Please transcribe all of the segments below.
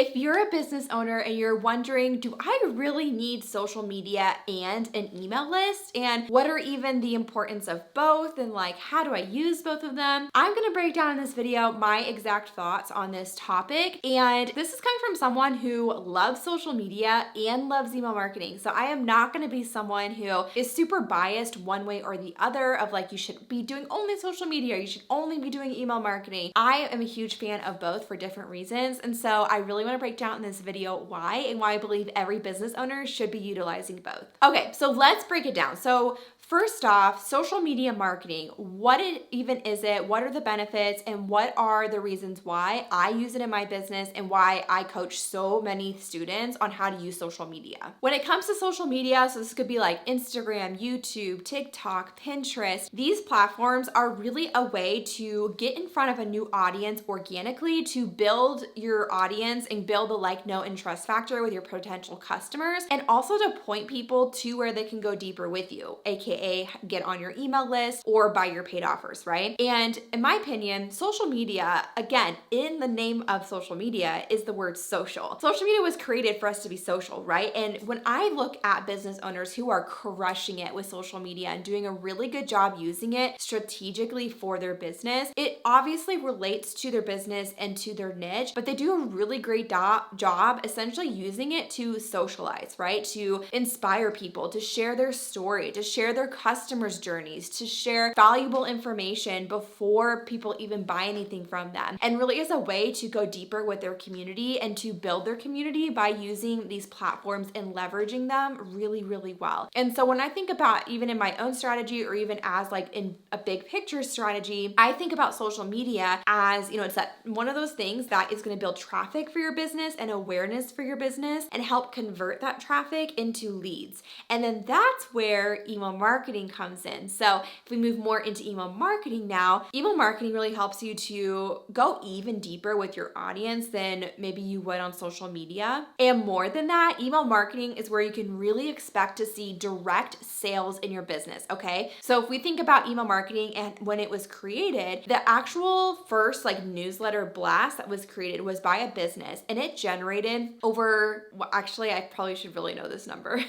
If you're a business owner and you're wondering, do I really need social media and an email list? And what are even the importance of both? And like, how do I use both of them? I'm gonna break down in this video my exact thoughts on this topic. And this is coming from someone who loves social media and loves email marketing. So I am not gonna be someone who is super biased one way or the other of like, you should be doing only social media, or you should only be doing email marketing. I am a huge fan of both for different reasons. And so I really want to break down in this video why and why I believe every business owner should be utilizing both. Okay, so let's break it down. So first off, social media marketing, what even is it? What are the benefits and what are the reasons why I use it in my business and why I coach so many students on how to use social media? When it comes to social media, so this could be like Instagram, YouTube, TikTok, Pinterest, these platforms are really a way to get in front of a new audience organically, to build your audience and build the like, know, and trust factor with your potential customers, and also to point people to where they can go deeper with you, aka get on your email list or buy your paid offers, right? And in my opinion, social media, again, in the name of social media is the word social. Social media was created for us to be social, right? And when I look at business owners who are crushing it with social media and doing a really good job using it strategically for their business, it obviously relates to their business and to their niche, but they do a really great job essentially using it to socialize, right? To inspire people, to share their story, to share their customers' journeys, to share valuable information before people even buy anything from them. And really is a way to go deeper with their community and to build their community by using these platforms and leveraging them really, really well. And so when I think about even in my own strategy or even as like in a big picture strategy, I think about social media as, it's that one of those things that is going to build traffic for your business and awareness for your business and help convert that traffic into leads. And then that's where email marketing comes in. So if we move more into email marketing now, email marketing really helps you to go even deeper with your audience than maybe you would on social media. And more than that, email marketing is where you can really expect to see direct sales in your business, okay? So if we think about email marketing and when it was created, the actual first like newsletter blast that was created was by a business and it generated over, well, actually, I probably should really know this number.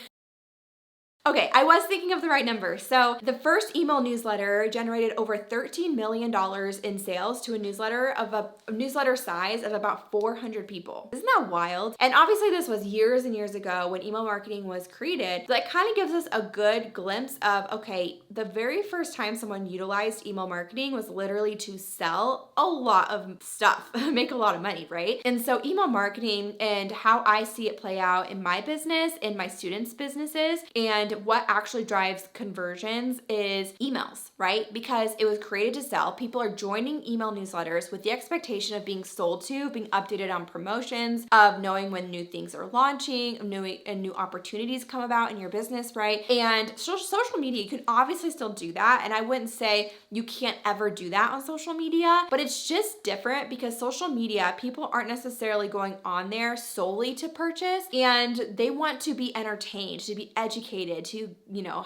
Okay, I was thinking of the right number. So the first email newsletter generated over $13 million in sales to a newsletter of a newsletter size of about 400 people. Isn't that wild? And obviously this was years and years ago when email marketing was created. So that kind of gives us a good glimpse of, okay, the very first time someone utilized email marketing was literally to sell a lot of stuff, make a lot of money, right? And so email marketing and how I see it play out in my business, in my students' businesses, and what actually drives conversions is emails, right? Because it was created to sell. People are joining email newsletters with the expectation of being sold to, being updated on promotions, of knowing when new things are launching, new opportunities come about in your business, right? And social media, you can obviously still do that. And I wouldn't say you can't ever do that on social media, but it's just different because social media, people aren't necessarily going on there solely to purchase, and they want to be entertained, to be educated, to,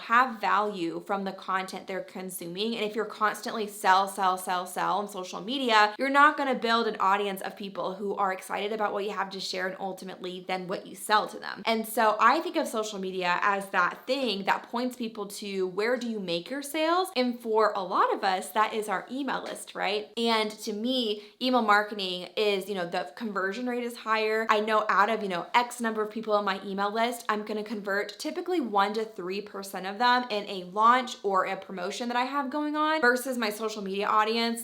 have value from the content they're consuming. And if you're constantly sell on social media, you're not going to build an audience of people who are excited about what you have to share and ultimately then what you sell to them. And so I think of social media as that thing that points people to where do you make your sales? And for a lot of us, that is our email list, right? And to me, email marketing is, the conversion rate is higher. I know out of, X number of people on my email list, I'm going to convert typically 1 to 3% of them in a launch or a promotion that I have going on versus my social media audience.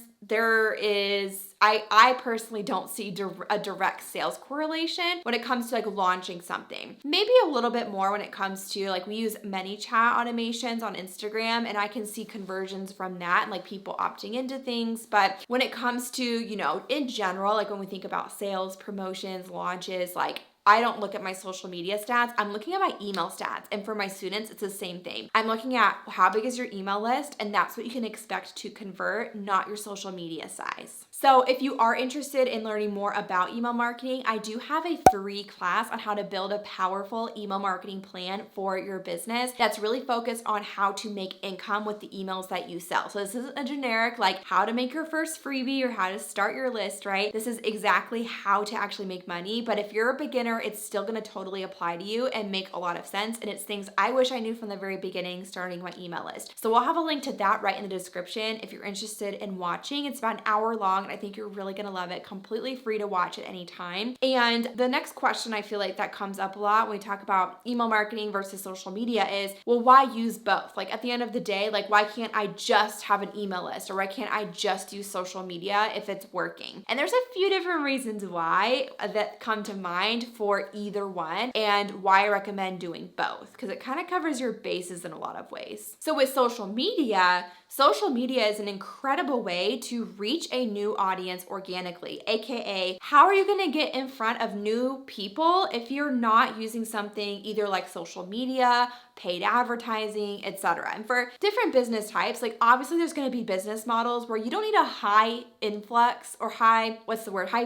I personally don't see a direct sales correlation when it comes to like launching something. Maybe a little bit more when it comes to like we use many chat automations on Instagram and I can see conversions from that and like people opting into things. But when it comes to, in general, like when we think about sales, promotions, launches, like I don't look at my social media stats. I'm looking at my email stats. And for my students, it's the same thing. I'm looking at how big is your email list, and that's what you can expect to convert, not your social media size. So if you are interested in learning more about email marketing, I do have a free class on how to build a powerful email marketing plan for your business that's really focused on how to make income with the emails that you sell. So this isn't a generic like how to make your first freebie or how to start your list, right? This is exactly how to actually make money. But if you're a beginner, it's still gonna totally apply to you and make a lot of sense. And it's things I wish I knew from the very beginning starting my email list. So we'll have a link to that right in the description if you're interested in watching. It's about an hour long and I think you're really gonna love it. Completely free to watch at any time. And the next question I feel like that comes up a lot when we talk about email marketing versus social media is, well, why use both? Like at the end of the day, like why can't I just have an email list or why can't I just use social media if it's working? And there's a few different reasons why that come to mind for either one and why I recommend doing both because it kind of covers your bases in a lot of ways. So with social media is an incredible way to reach a new audience organically, aka how are you gonna get in front of new people if you're not using something either like social media, paid advertising, etc. And for different business types, like obviously there's gonna be business models where you don't need a high influx or high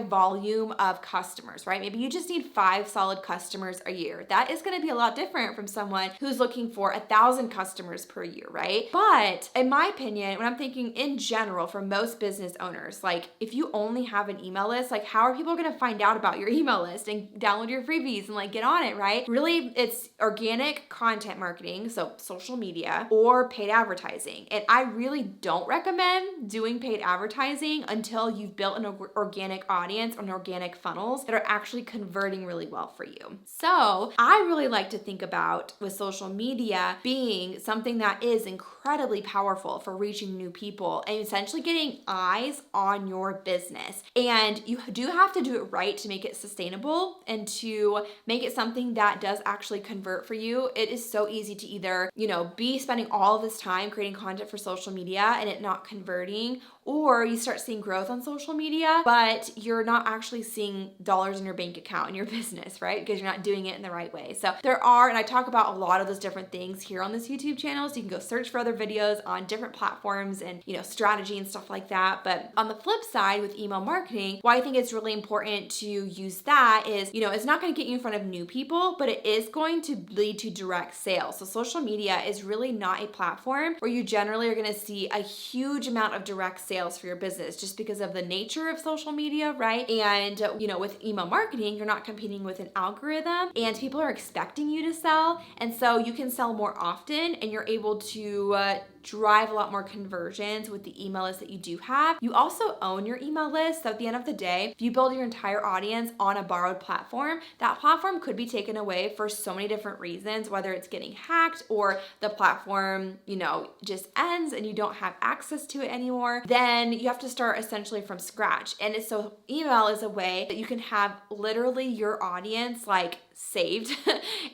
volume of customers, right? Maybe you just need 5 solid customers a year. That is gonna be a lot different from someone who's looking for 1,000 customers per year, right? But in my opinion, when I'm thinking in general for most business owners, like if you only have an email list, like how are people gonna find out about your email list and download your freebies and like get on it, right? Really, it's organic content marketing, so social media or paid advertising. And I really don't recommend doing paid advertising until you've built an organic audience and organic funnels that are actually converting really well for you. So I really like to think about with social media being something that is incredibly powerful for reaching new people and essentially getting eyes on your business. And you do have to do it right to make it sustainable and to make it something that does actually convert for you. It is so easy to either, be spending all of this time creating content for social media and it not converting, or you start seeing growth on social media, but you're not actually seeing dollars in your bank account in your business, right? Because you're not doing it in the right way. So there are, and I talk about a lot of those different things here on this YouTube channel. So you can go search for other videos on different platforms and, strategy and stuff like that. But on the flip side with email marketing, why I think it's really important to use that is, it's not going to get you in front of new people, but it is going to lead to direct sales. So social media is really not a platform where you generally are going to see a huge amount of direct sales for your business just because of the nature of social media, right? And, with email marketing, you're not competing with an algorithm and people are expecting you to sell. And so you can sell more often and you're able to drive a lot more conversions with the email list that you do have. You also own your email list. So at the end of the day, if you build your entire audience on a borrowed platform, that platform could be taken away for so many different reasons, whether it's getting hacked or the platform, just ends and you don't have access to it anymore. Then you have to start essentially from scratch. And so email is a way that you can have literally your audience like saved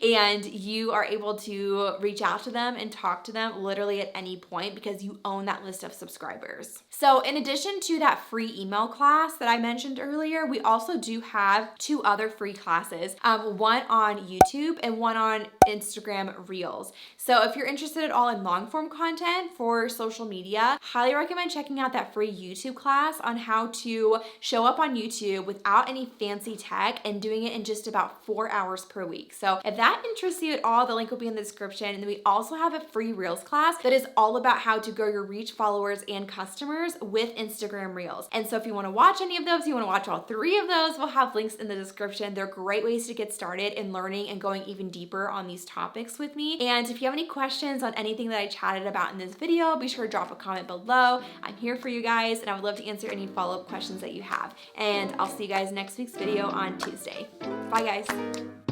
and you are able to reach out to them and talk to them literally at any point because you own that list of subscribers. So in addition to that free email class that I mentioned earlier, we also do have 2 other free classes, one on YouTube and one on Instagram Reels. So if you're interested at all in long form content for social media, highly recommend checking out that free YouTube class on how to show up on YouTube without any fancy tech and doing it in just about 4 hours per week. So if that interests you at all, the link will be in the description. And then we also have a free Reels class that is all about how to grow your reach, followers, and customers with Instagram Reels. And so if you want to watch any of those, you want to watch all 3 of those, we'll have links in the description. They're great ways to get started in learning and going even deeper on these topics with me. And if you have any questions on anything that I chatted about in this video, be sure to drop a comment below. I'm here for you guys and I would love to answer any follow-up questions that you have. And I'll see you guys next week's video on Tuesday. Bye guys.